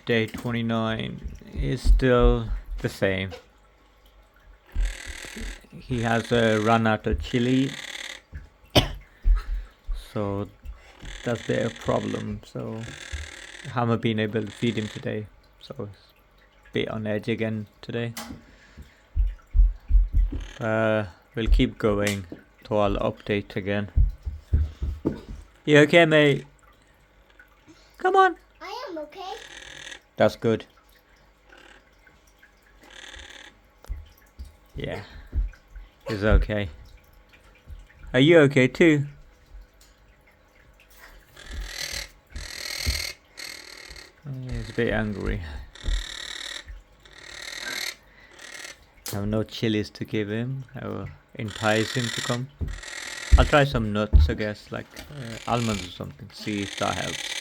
Day 29 is still the same. He has run out of chili, so that's a bit of a problem. So I haven't been able to feed him today, so it's a bit on edge again today. We'll keep going till I'll update again. You okay, mate? Come on. I am okay. That's good. Yeah, he's okay. Are you okay too? He's a bit angry. I have no chilies to give him. I will entice him to come. I'll try some nuts, I guess, like almonds or something. See if that helps.